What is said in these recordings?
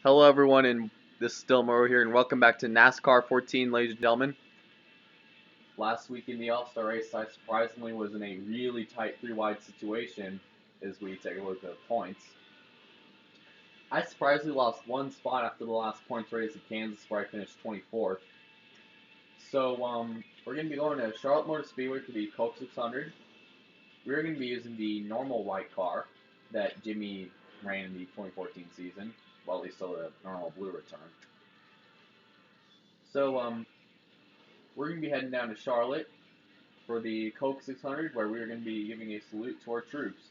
Hello everyone, and this is still Moro here, and welcome back to NASCAR 14, ladies and gentlemen. Last week in the All-Star race, I surprisingly was in a really tight three-wide situation as we take a look at the points. I surprisingly lost one spot after the last points race at Kansas where I finished 24th. So, we're going to be going to Charlotte Motor Speedway for the Coke 600. We're going to be using the normal white car that Jimmy ran in the 2014 season. Well, at least till the normal blue return. So, we're going to be heading down to Charlotte for the Coke 600, where we are going to be giving a salute to our troops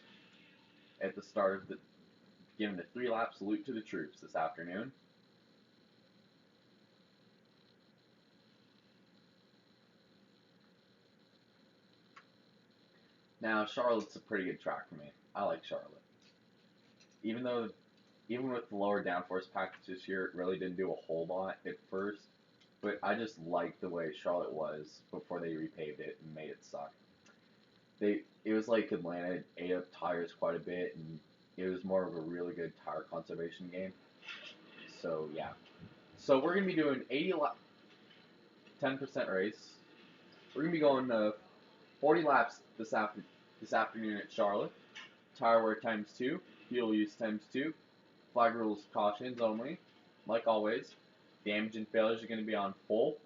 at the start of giving a 3-lap salute to the troops this afternoon. Now, Charlotte's a pretty good track for me. I like Charlotte. Even with the lower downforce package this year, it really didn't do a whole lot at first, but I just liked the way Charlotte was before they repaved it and made it suck. It was like Atlanta, it ate up tires quite a bit, and it was more of a really good tire conservation game. So yeah. So we're gonna be doing 10% race. We're gonna be going 40 laps this afternoon at Charlotte. Tire wear times 2, fuel use times 2. Flag rules cautions only. Like always, damage and failures are gonna be on full.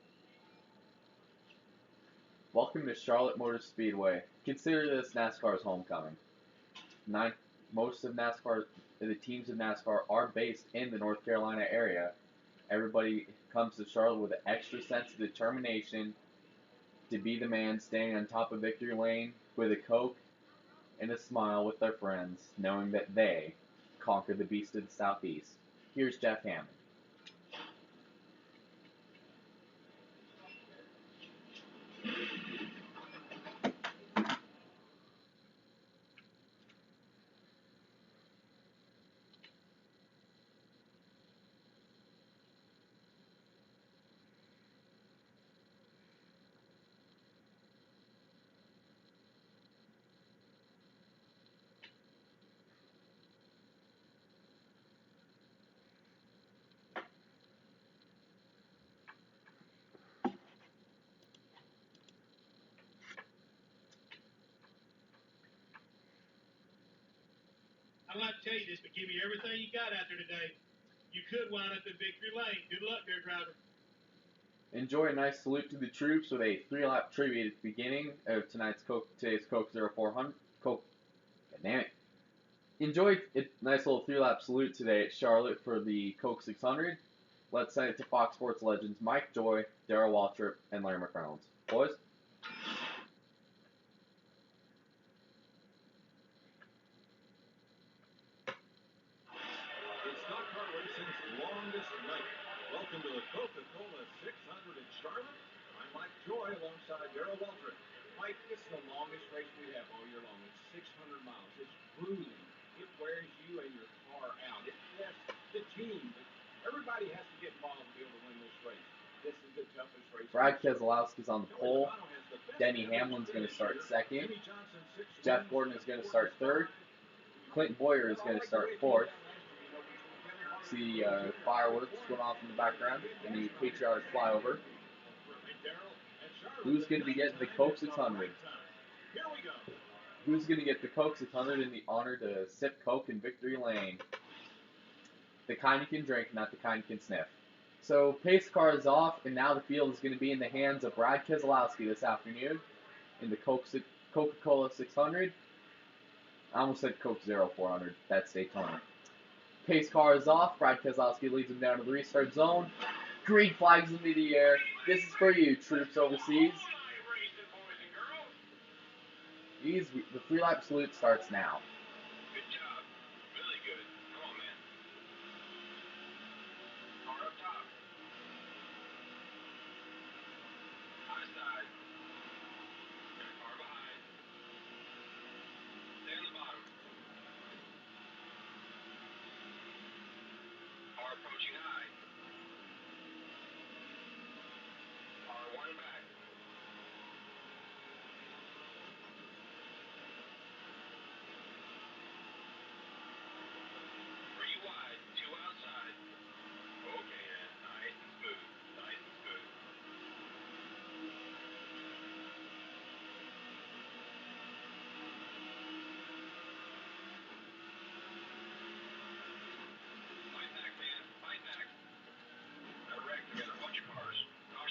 Welcome to Charlotte Motor Speedway. Consider this NASCAR's homecoming. Most of the teams of NASCAR are based in the North Carolina area. Everybody comes to Charlotte with an extra sense of determination to be the man standing on top of victory lane with a Coke and a smile with their friends, knowing that they conquered the beast of the Southeast. Here's Jeff Hammond. I'm not to tell you this, but give me everything you got out there today. You could wind up in victory lane. Good luck there, driver. Enjoy a nice salute to the troops with a 3-lap tribute at the beginning of today's Coke 0400. Damn it. Enjoy a nice little 3-lap salute today at Charlotte for the Coke 600. Let's send it to Fox Sports legends Mike Joy, Darrell Waltrip, and Larry McReynolds. Boys? It's NASCAR Racing's longest night. Welcome to the Coca-Cola 600 in Charlotte. I'm Mike Joy alongside Darrell Waltrip. Mike, it's the longest race we have all year long. It's 600 miles. It's grueling. It wears you and your car out. It tests the team. Everybody has to get involved to be able to win this race. This is the toughest race. Brad Keselowski's on the pole. Denny Hamlin's going to start second. Jeff Gordon is going to start third. Clint Boyer is going to start fourth. See fireworks going off in the background. The new patriotic flyover. Who's going to be getting the Coke 600? Who's going to get the Coke 600 in the honor to sip Coke in victory lane? The kind you can drink, not the kind you can sniff. So pace car is off, and now the field is going to be in the hands of Brad Keselowski this afternoon in the Coca-Cola 600. I almost said Coke 0400. That's Daytona. Pace car is off. Brad Keselowski leads him down to the restart zone. Green flags into the air. This is for you, troops overseas. The 3-lap salute starts now. Good job. Really good. Come on, man. Car up top. High side. Car behind. Stay on the bottom. Car approaching high. Car one back. Three wide, two outside.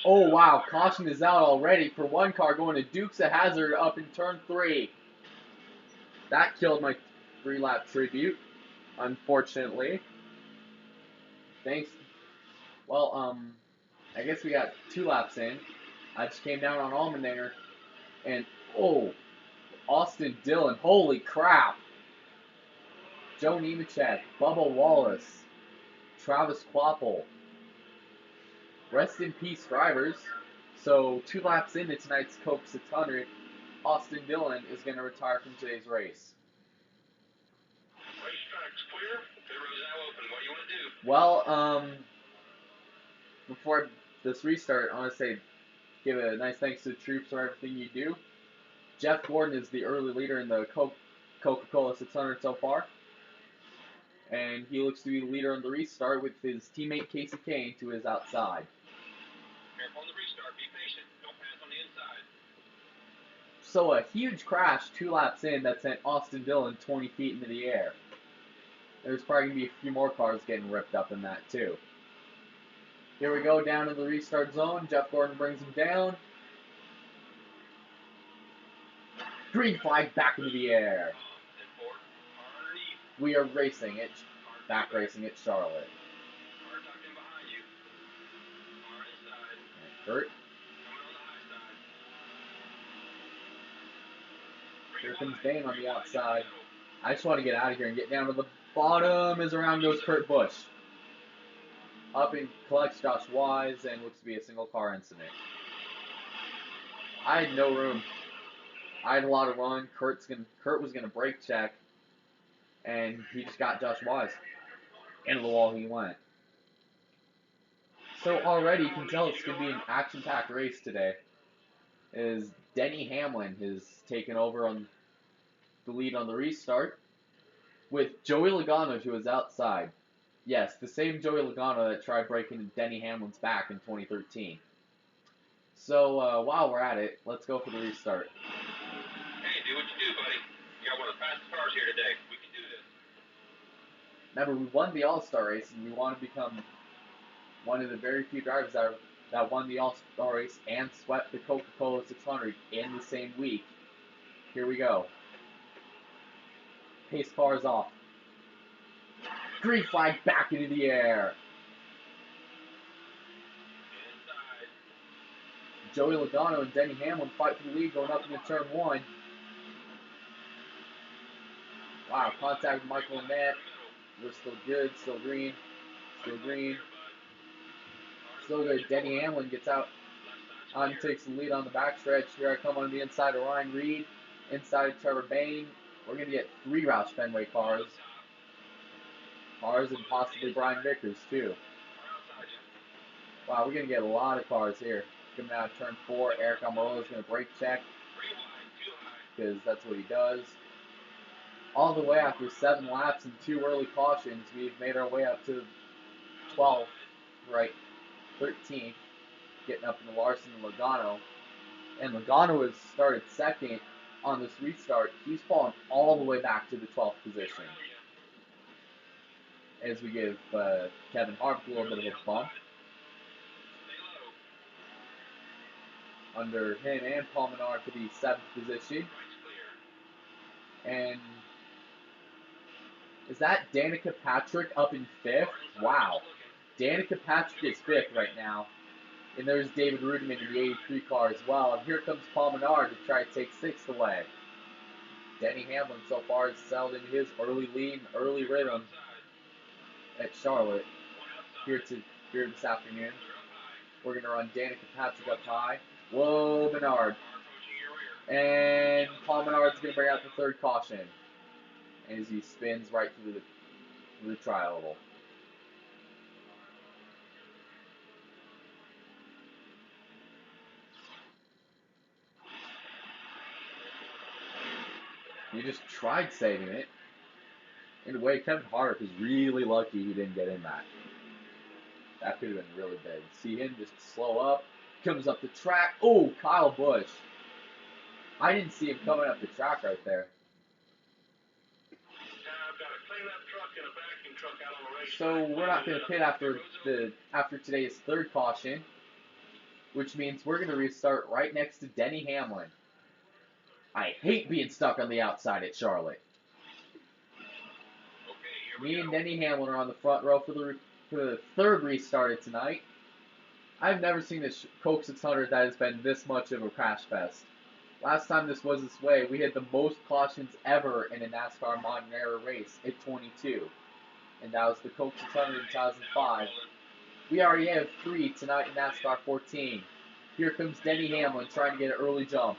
Oh wow, caution is out already for one car going to Dukes of Hazzard up in turn 3. That killed my 3-lap tribute, unfortunately. Thanks. Well, I guess we got 2 laps in. I just came down on Almenair, and oh, Austin Dillon, holy crap! Joe Nemechek, Bubba Wallace, Travis Kvapil. Rest in peace, drivers. So 2 laps into tonight's Coke 600, Austin Dillon is going to retire from today's race. Racetrack's clear. Pit road's now open. What do you want to do? Well, before this restart, I want to give a nice thanks to the troops for everything you do. Jeff Gordon is the early leader in the Coca-Cola 600 so far. And he looks to be the leader on the restart with his teammate Casey Kane to his outside. Careful on the restart. Be patient. Don't pass on the inside. So a huge crash 2 laps in that sent Austin Dillon 20 feet into the air. There's probably going to be a few more cars getting ripped up in that too. Here we go down to the restart zone. Jeff Gordon brings him down. Green flag back into the air. We are racing it, back racing at Charlotte. And Kurt. Here comes Dane on the outside. I just want to get out of here and get down to the bottom as around goes Kurt Busch. Up and collects Josh Wise and looks to be a single car incident. I had no room. I had a lot of run. Kurt was gonna brake check, and he just got Josh Wise. Into the wall he went. So already you can tell it's gonna be an action-packed race today. As Denny Hamlin has taken over on the lead on the restart, with Joey Logano to his outside. Yes, the same Joey Logano that tried breaking Denny Hamlin's back in 2013. So while we're at it, let's go for the restart. Hey, do what you do, buddy. You got one of the fastest cars here today. We can do this. Remember, we won the All-Star race, and we want to become one of the very few drivers that won the All-Star race and swept the Coca-Cola 600 in the same week. Here we go. Pace car is off. Green flag back into the air. Joey Logano and Denny Hamlin fight for the lead going up into turn 1. Wow, contact with Michael Annette. We're still good, still green, still green. Still good. Denny Hamlin gets out and takes the lead on the backstretch. Here I come on the inside of Ryan Reed, inside of Trevor Bayne. We're going to get 3 Roush Fenway cars. Cars and possibly Brian Vickers too. Wow, we're going to get a lot of cars here. Coming out of turn 4, Eric Almirola is going to brake check because that's what he does. All the way after 7 laps and 2 early cautions, we've made our way up to 12th, right, 13th, getting up into Larson and Logano. And Logano has started second on this restart. He's fallen all the way back to the 12th position. As we give Kevin Harvick a little bit of a bump. Under him and Paul Menard to the 7th position. And is that Danica Patrick up in 5th? Wow. Danica Patrick is 5th right now. And there's David Rudiman in the 83 car as well. And here comes Paul Menard to try to take 6th away. Denny Hamlin so far has settled into his early lead, early rhythm at Charlotte here this afternoon. We're going to run Danica Patrick up high. Whoa, Menard. And Paul Menard's going to bring out the 3rd caution as he spins right through the tri-oval. He just tried saving it. In a way, Kevin Harvick is really lucky he didn't get in that. That could have been really big. See him just slow up. Comes up the track. Oh, Kyle Busch. I didn't see him coming up the track right there. I've got a cleanup truck and a vacuum truck out on the racetrack. So we're not going to pit after today's 3rd caution. which means we're going to restart right next to Denny Hamlin. I hate being stuck on the outside at Charlotte. Me and Denny Hamlin are on the front row for the third restart of tonight. I've never seen a Coke 600 that has been this much of a crash fest. Last time this was this way, we had the most cautions ever in a NASCAR modern era race at 22. And that was the Coke 600 in 2005. We already have 3 tonight in NASCAR 14. Here comes Denny Hamlin trying to get an early jump.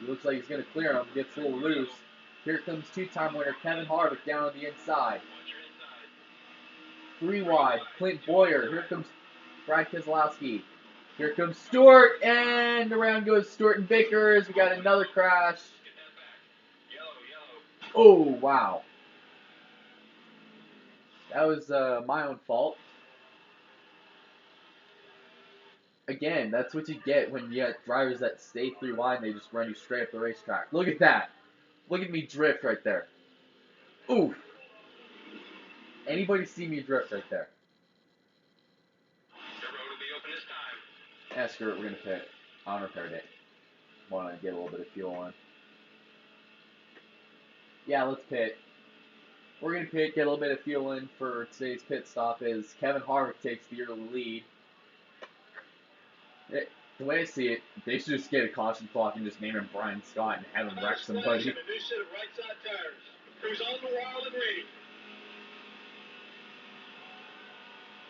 He looks like he's going to clear him, gets a little loose. Here comes 2-time winner Kevin Harvick down on the inside. 3 wide, Clint Boyer. Here comes Brad Keselowski. Here comes Stewart, and around goes Stewart and Vickers. We got another crash. Oh, wow. That was my own fault. Again, that's what you get when you have drivers that stay 3 wide and they just run you straight up the racetrack. Look at that. Look at me drift right there. Oof. Anybody see me drift right there? Yeah, screw it. We're going to pit. On repair day. Want to get a little bit of fuel on. Yeah, let's pit. We're going to pit, get a little bit of fuel in for today's pit stop as Kevin Harvick takes the early lead. The way I see it, they should just get a caution clock and just name him Brian Scott and have him wreck somebody.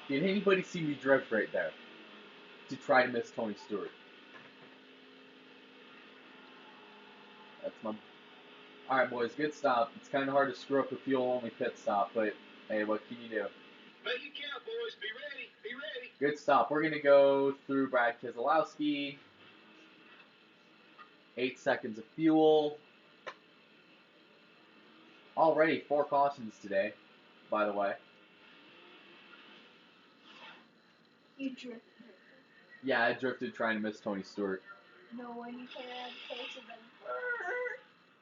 Did anybody see me drift right there to try to miss Tony Stewart? That's my... Alright, boys, good stop. It's kind of hard to screw up a fuel-only pit stop, but hey, what can you do? Make it count, boys. Be ready. Be ready. Good stop. We're going to go through Brad Keselowski. 8 seconds of fuel. Already 4 cautions today, by the way. You drifted. Yeah, I drifted trying to miss Tony Stewart. No, when you came out of the pits and then...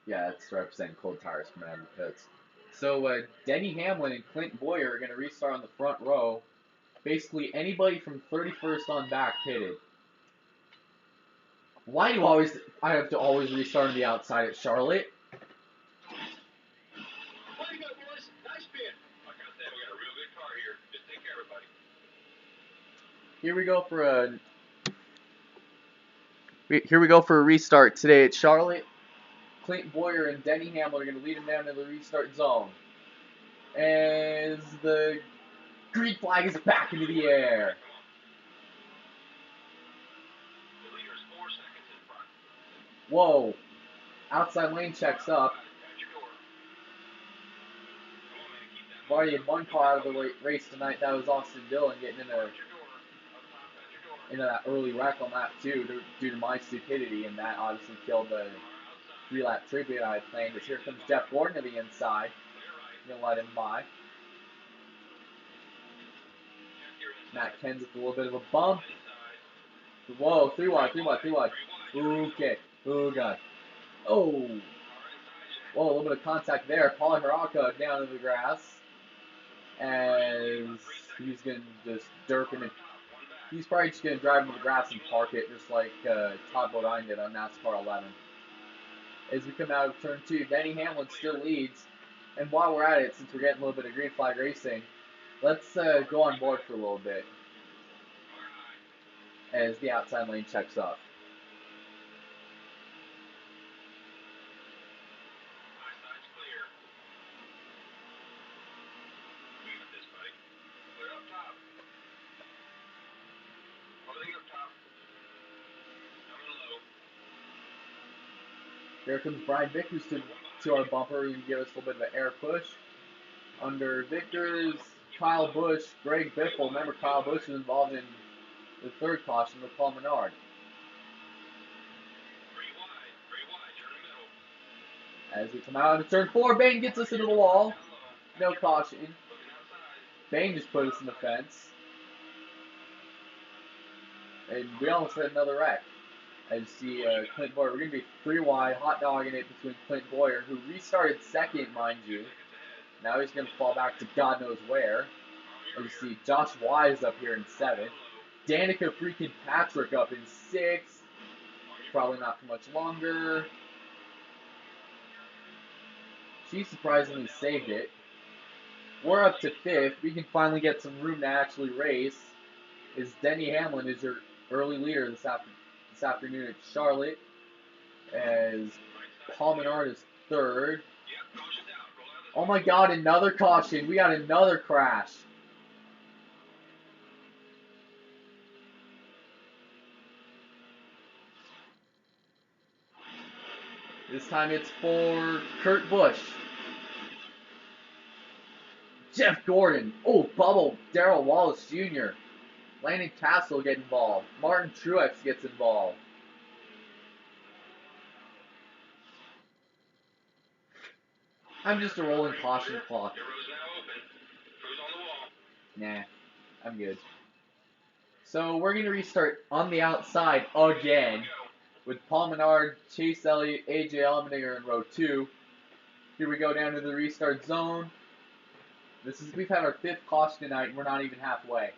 Yeah, that's representing cold tires coming out of the pits. So, Denny Hamlin and Clint Boyer are going to restart on the front row. Basically, anybody from 31st on back pitted. Why do I have to always restart on the outside at Charlotte? Way to go, boys. Nice pit. Like I said, we got a real good car here. Just take care of everybody. Here we go for a restart today at Charlotte. Clint Boyer and Denny Hamlin are going to lead him down to the restart zone. As the green flag is back into the air. The leader's 4 seconds in front. Whoa. Outside lane checks up. We've already had 1 car out of the race tonight. That was Austin Dillon getting into that early wreck on that too, due to my stupidity, and that obviously killed the 3-lap tribute I had planned. As here comes Jeff Gordon to the inside. Gonna let him by. Matt Kenseth with a little bit of a bump. Whoa, 3 wide. Okay. Oh, God. Oh. Whoa, a little bit of contact there. Paul Haraka down in the grass. As he's going to just derp in it. He's probably just going to drive into the grass and park it, just like Todd Bodine did on NASCAR 11. As we come out of turn 2, Denny Hamlin still leads. And while we're at it, since we're getting a little bit of green flag racing, let's go on board for a little bit as the outside lane checks up. Here comes Brian Vickers to our bumper. He can give us a little bit of an air push. Under Vickers, Kyle Busch, Greg Biffle. Remember, Kyle Busch was involved in the 3rd caution with Paul Menard. 3 wide, you're in the middle. As we come out of turn 4, Bain gets us into the wall. No caution. Bain just put us in the fence. And we almost had another wreck. As you see Clint Boyer, we're going to be 3 wide, hot dogging it between Clint Boyer, who restarted 2nd, mind you. Now he's going to fall back to God knows where. As you see Josh Wise up here in 7th. Danica freaking Patrick up in 6th. Probably not for much longer. She surprisingly saved it. We're up to 5th. We can finally get some room to actually race. Is Denny Hamlin is your early leader this afternoon at Charlotte. As Paul Menard is 3rd. Oh my god, another caution. We got another crash. This time it's for Kurt Busch. Jeff Gordon. Oh, Bubble. Darrell Wallace Jr. Landon Castle get involved. Martin Truex gets involved. I'm just a rolling caution clock. Nah, I'm good. So we're going to restart on the outside again with Paul Menard, Chase Elliott, AJ Allmendinger in row 2. Here we go down to the restart zone. We've had our 5th caution tonight and we're not even halfway.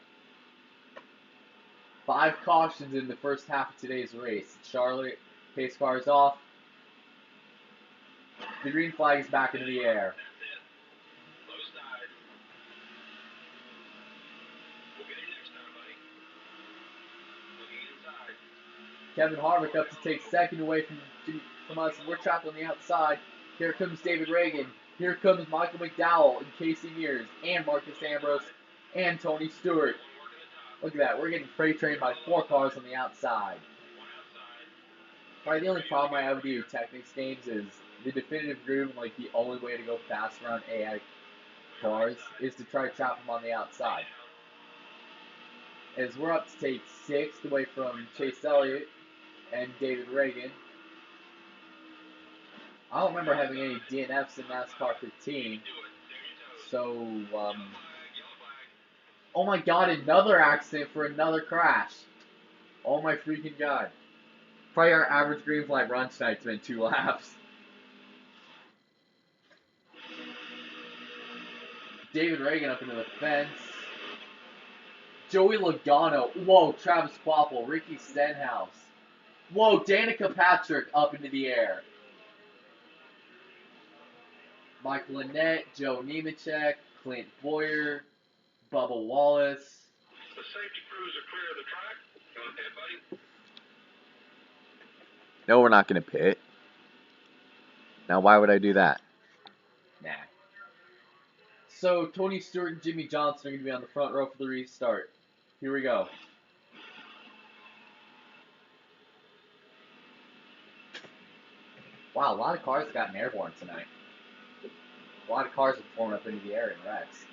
5 cautions in the first half of today's race. Charlotte, pace car is off. The green flag is back into the air. Kevin Harvick up to take 2nd away from us, and we're trapped on the outside. Here comes David Reagan. Here comes Michael McDowell and Casey Mears and Marcus Ambrose and Tony Stewart. Look at that. We're getting freight trained by 4 cars on the outside. Probably the only problem I have with the Technics games is the definitive groove, like the only way to go fast around AI cars is to try to trap them on the outside. As we're up to take 6th away from Chase Elliott and David Reagan. I don't remember having any DNFs in NASCAR 15. So, oh my god, another accident for another crash. Oh my freaking god. Probably our average green flag run tonight's been 2 laps. David Reagan up into the fence. Joey Logano. Whoa, Travis Kvapil. Ricky Stenhouse. Whoa, Danica Patrick up into the air. Mike Lynette, Joe Nemechek, Clint Boyer, Bubba Wallace. The safety crews are clear of the track. You want to pit, buddy? No, we're not going to pit. Now, why would I do that? Nah. So, Tony Stewart and Jimmy Johnson are going to be on the front row for the restart. Here we go. Wow, a lot of cars have gotten airborne tonight. A lot of cars have flown up into the air in wrecks.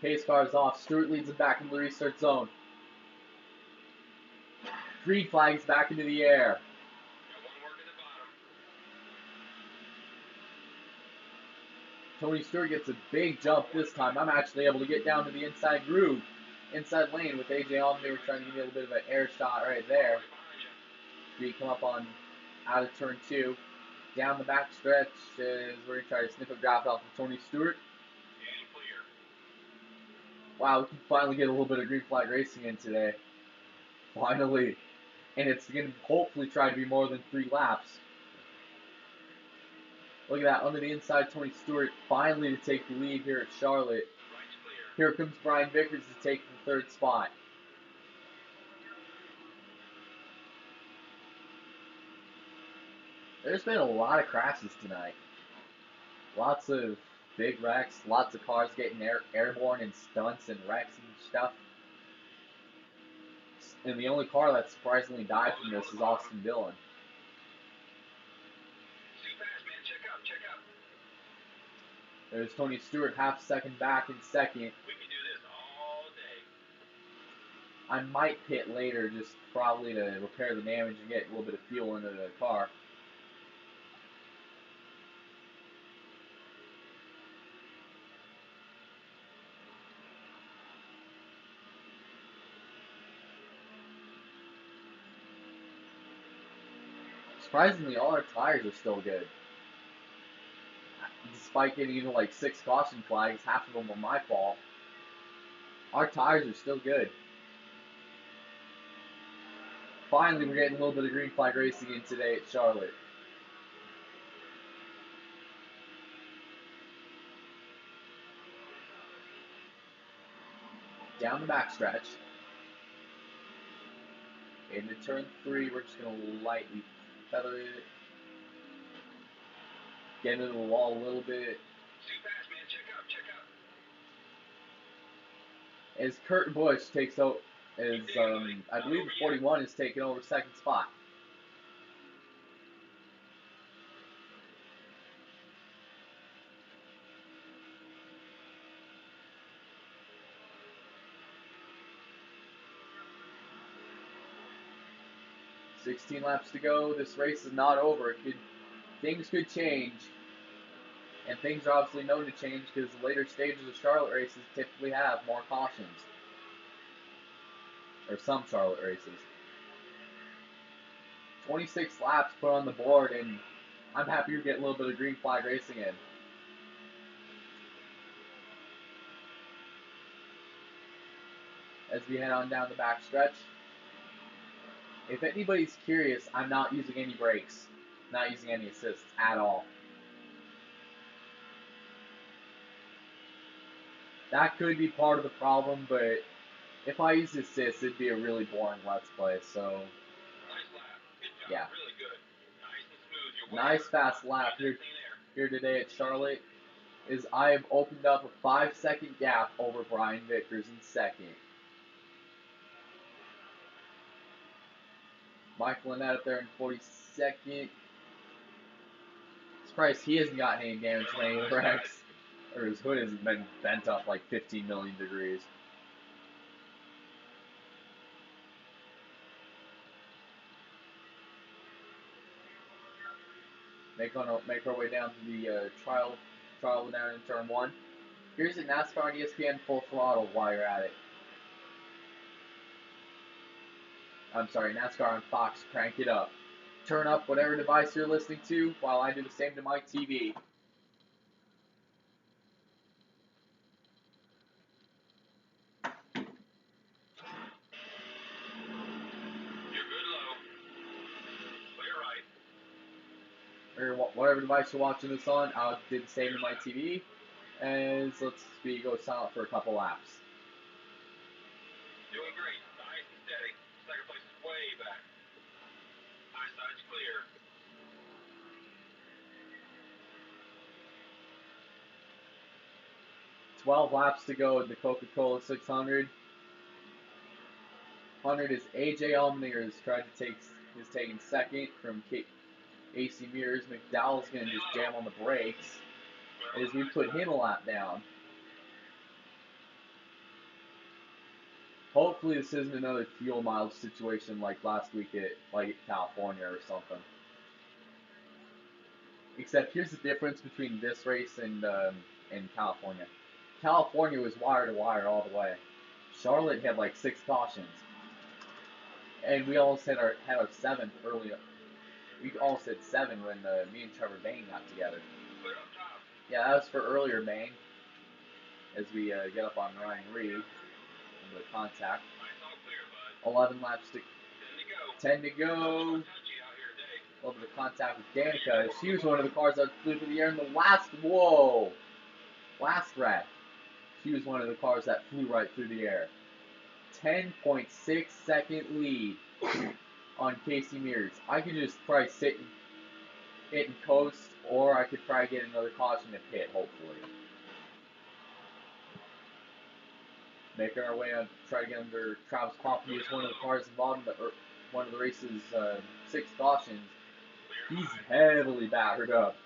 Pace car is off. Stewart leads him back into the restart zone. Green flags back into the air. Tony Stewart gets a big jump this time. I'm actually able to get down to the inside groove, inside lane with AJ Allmendinger trying to give me a little bit of an air shot right there. We come up on out of turn 2. Down the back stretch as we're going to try to snip a draft off of Tony Stewart. Wow, we can finally get a little bit of green flag racing in today. Finally. And it's going to hopefully try to be more than 3 laps. Look at that, under the inside, Tony Stewart finally to take the lead here at Charlotte. Here comes Brian Vickers to take the 3rd spot. There's been a lot of crashes tonight. Lots of big wrecks, lots of cars getting airborne in stunts and wrecks and stuff. And the only car that surprisingly died from this is Austin Dillon. There's Tony Stewart, half second back in 2nd. We can do this all day. I might pit later, just probably to repair the damage and get a little bit of fuel into the car. Surprisingly, all our tires are still good. despite getting even like 6 caution flags, half of them were my fault. Our tires are still good. Finally, we're getting a little bit of green flag racing in today at Charlotte. Down the backstretch. Into turn 3, we're just going to lightly feather it. Get into the wall a little bit. Too fast, man. Check up. As Kurt Busch takes out, I believe the 41 is taking over second spot. $16 laps to go. This race is not over. Things could change. And things are obviously known to change because the later stages of Charlotte races typically have more cautions. Or some Charlotte races. 26 laps put on the board, and I'm happy to get a little bit of green flag racing in. As we head on down the back stretch. If anybody's curious, I'm not using any brakes. Not using any assists at all. That could be part of the problem, but if I use assists, it'd be a really boring Let's Play, so... Nice lap. Good job. Yeah. Really good. Nice and smooth. You're Nice fast lap here today at Charlotte. Is I have opened up a 5-second gap over Brian Vickers in second. Michael Lynette up there in 42nd. Surprised he hasn't gotten any damage from any wrecks. Or his hood hasn't been bent up like 15 million degrees. Make our way down to the trial down in turn 1. Here's a NASCAR and ESPN full throttle while you're at it. I'm sorry, NASCAR on Fox, crank it up. Turn up whatever device you're listening to while I do the same to my TV. You're good low. Clear right. Or whatever device you're watching this on, I'll do the same to my TV. As we go silent for a couple laps. Doing great. Nice and steady. Second place is way back. High side's clear. $12 laps to go at the Coca-Cola 600. 100 is AJ Allmendinger is taking second from AC Mears. McDowell's going to just jam on the brakes as we put him a lap down. Hopefully this isn't another fuel mileage situation like last week at California or something. Except here's the difference between this race and California. California was wire to wire all the way. Charlotte had like 6 cautions. And we almost had our 7th early. We almost had 7 when me and Trevor Bain got together. Yeah, that was for earlier, Bain. As we get up on Ryan Reed and the contact. 11 laps to 10 to go. A little bit of contact with Danica. She was one of the cars that flew through the air in the last wreck. She was one of the cars that flew right through the air. 10.6 second lead on Casey Mears. I could just probably sit and coast, or I could probably get another caution to pit, hopefully. Making our way on, try to get under Travis Poppy is one of the cars involved in one of the race's 6 cautions. He's heavily battered up.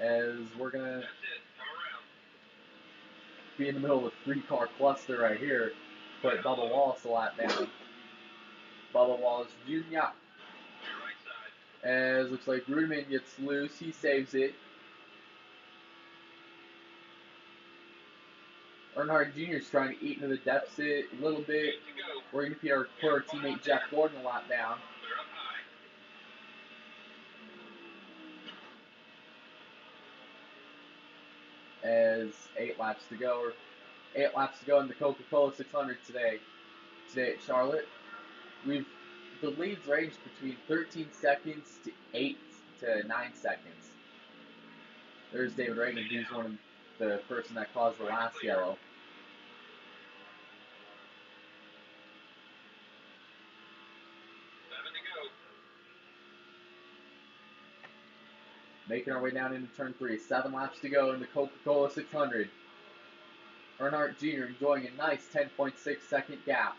As we're gonna be in the middle of a 3-car cluster right here, put Bubba Wallace a lap down. Bubba Wallace Jr. As looks like Rudeman gets loose, he saves it. Earnhardt Jr. is trying to eat into the deficit a little bit. We're going to put our teammate Jeff Gordon a lap down. As 8 laps to go in the Coca-Cola 600 today at Charlotte. The leads range between 13 seconds to 8 to 9 seconds. There's David Reagan, who's one of the person that caused the last yellow. Making our way down into turn 3. 7 laps to go in the Coca-Cola 600. Earnhardt Jr. enjoying a nice 10.6 second gap.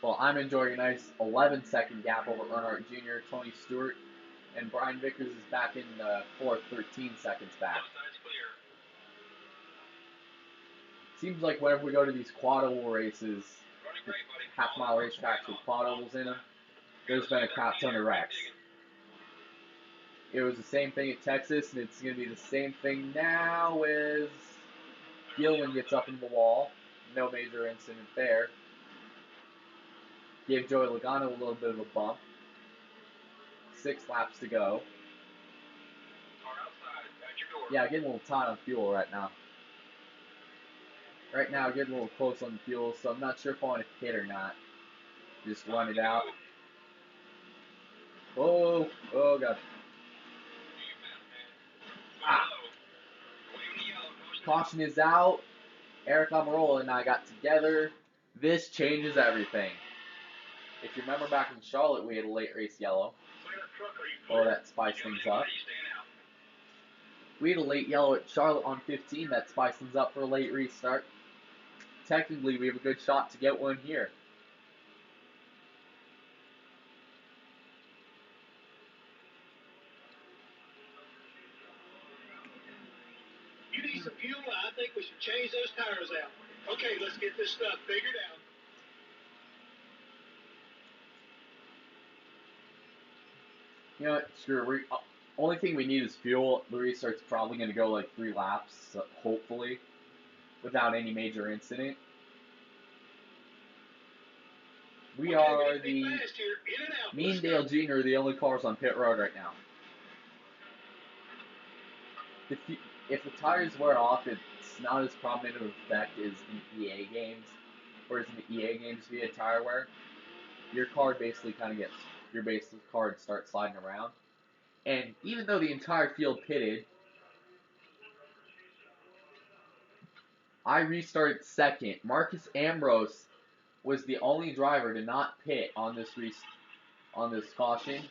Well, I'm enjoying a nice 11-second gap over Earnhardt Jr., Tony Stewart, and Brian Vickers is back in fourth, 13 seconds back. Seems like whenever we go to these quad oval races, half-mile racetracks with quad ovals in them, there's been a crap ton of wrecks. It was the same thing at Texas, and it's going to be the same thing now as Gilman gets up in the wall. No major incident there. Gave Joey Logano a little bit of a bump. 6 laps to go. Yeah, getting a little tight on fuel right now. Right now, getting a little close on the fuel, so I'm not sure if I want to hit or not. Just run it out. Oh God. Ah. Caution is out. Eric Almirola and I got together. This changes everything. If you remember back in Charlotte, we had a late race yellow. Oh, that spiced things up. We had a late yellow at Charlotte on 15. That spiced things up for a late restart. Technically, we have a good shot to get one here. You need some fuel? I think we should change those tires out. Okay, let's get this stuff figured out. You know what? Sure. Only thing we need is fuel. The restart's probably going to go like 3 laps, hopefully, without any major incident. We are the me and Dale Jr. are the only cars on pit road right now. If the tires wear off, it's not as prominent of an effect as in EA games. Whereas in the EA games, if you had tire wear, your card basically your basic card starts sliding around. And even though the entire field pitted, I restarted second. Marcus Ambrose was the only driver to not pit on this caution.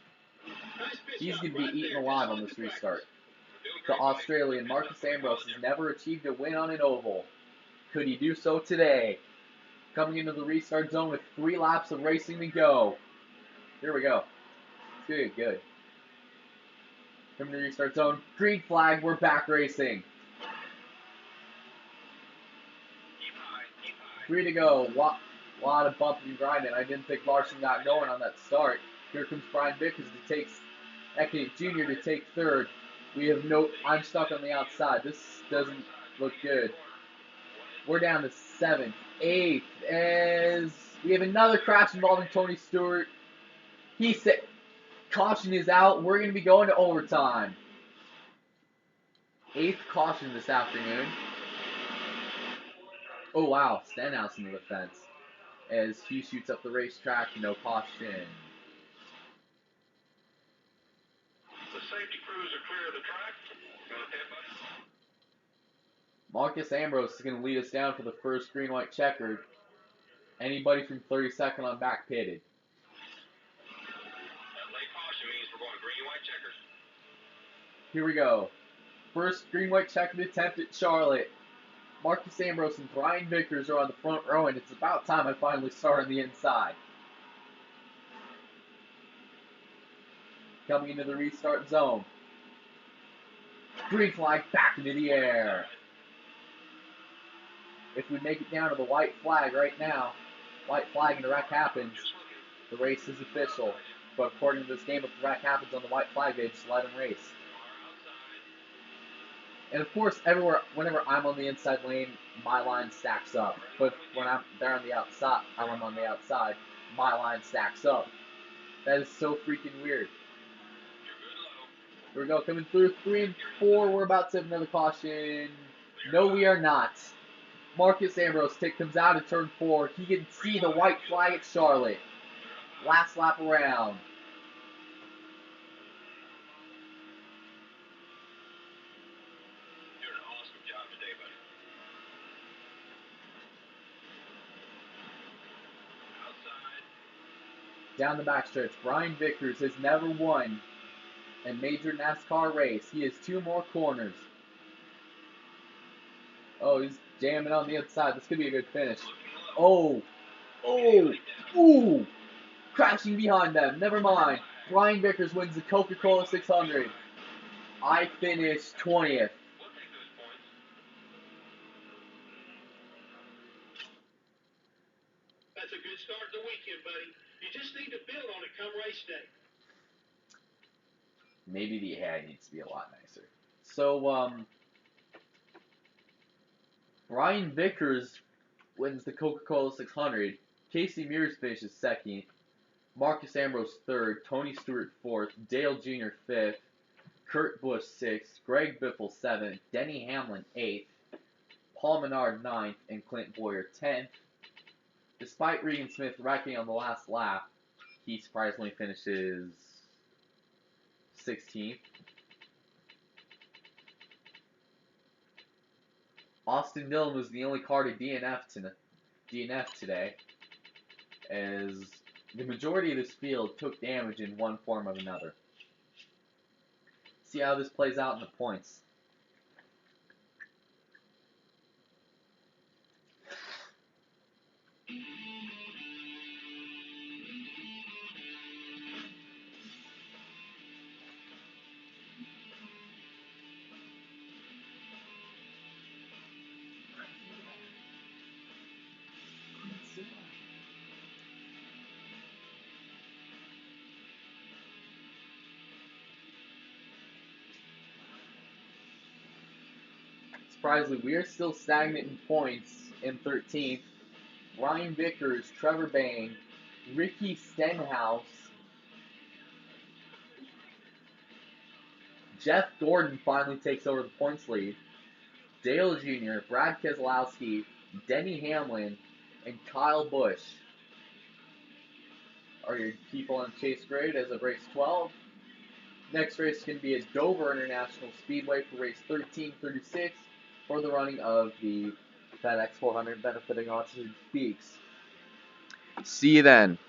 He's going to be eaten alive on this restart. The Australian Marcus Ambrose has never achieved a win on an oval. Could he do so today? Coming into the restart zone with 3 laps of racing to go. Here we go. Good. Coming to the restart zone. Green flag, we're back racing. 3 to go. Lot of bumping and grinding. I didn't think Larson got going on that start. Here comes Brian Vickers to take Eckert Jr. to take third. I'm stuck on the outside. This doesn't look good. We're down to 7th, 8th, as we have another crash involving Tony Stewart. He said, caution is out. We're going to be going to overtime. 8th caution this afternoon. Oh, wow. Stenhouse in the defense. As he shoots up the racetrack, no caution. The safety crews are clear of the track. Marcus Ambrose is going to lead us down for the first green-white checkered. Anybody from 32nd on back pitted. That late caution means we're going green-white checkers. Here we go. First green-white checkered attempt at Charlotte. Marcus Ambrose and Brian Vickers are on the front row, and it's about time I finally start on the inside. Coming into the restart zone. Green flag back into the air. If we make it down to the white flag right now, white flag and the wreck happens, the race is official. But according to this game, if the wreck happens on the white flag, they just let him race. And of course, whenever I'm on the inside lane, my line stacks up. But when they're on the outside, I'm on the outside, my line stacks up. That is so freaking weird. Here we go, coming through 3 and 4. We're about to have another caution. No, we are not. Marcus Ambrose comes out of turn 4. He can see the white flag at Charlotte. Last lap around. Doing an awesome job today, buddy. Outside. Down the backstretch, Brian Vickers has never won a major NASCAR race. He has 2 more corners. Oh, he's jamming on the inside. This could be a good finish. Oh, ooh, crashing behind them. Never mind. Brian Vickers wins the Coca-Cola 600. I finished 20th. That's a good start to the weekend, buddy. You just need to build on it come race day. Maybe the head needs to be a lot nicer. So, Brian Vickers wins the Coca-Cola 600. Casey Mears finishes 2nd. Marcus Ambrose 3rd. Tony Stewart 4th. Dale Jr. 5th. Kurt Busch 6th. Greg Biffle 7th. Denny Hamlin 8th. Paul Menard 9th. And Clint Boyer 10th. Despite Regan Smith wrecking on the last lap, he surprisingly finishes 16th. Austin Dillon was the only car to DNF today, as the majority of this field took damage in one form or another. See how this plays out in the points. Surprisingly, we are still stagnant in points in 13th. Ryan Vickers, Trevor Bayne, Ricky Stenhouse, Jeff Gordon finally takes over the points lead. Dale Jr., Brad Keselowski, Denny Hamlin, and Kyle Busch are your people on Chase Grade as of race 12. Next race is going to be at Dover International Speedway for race 1336 for the running of the FedEx 400 benefiting Oxygen Peaks. See you then.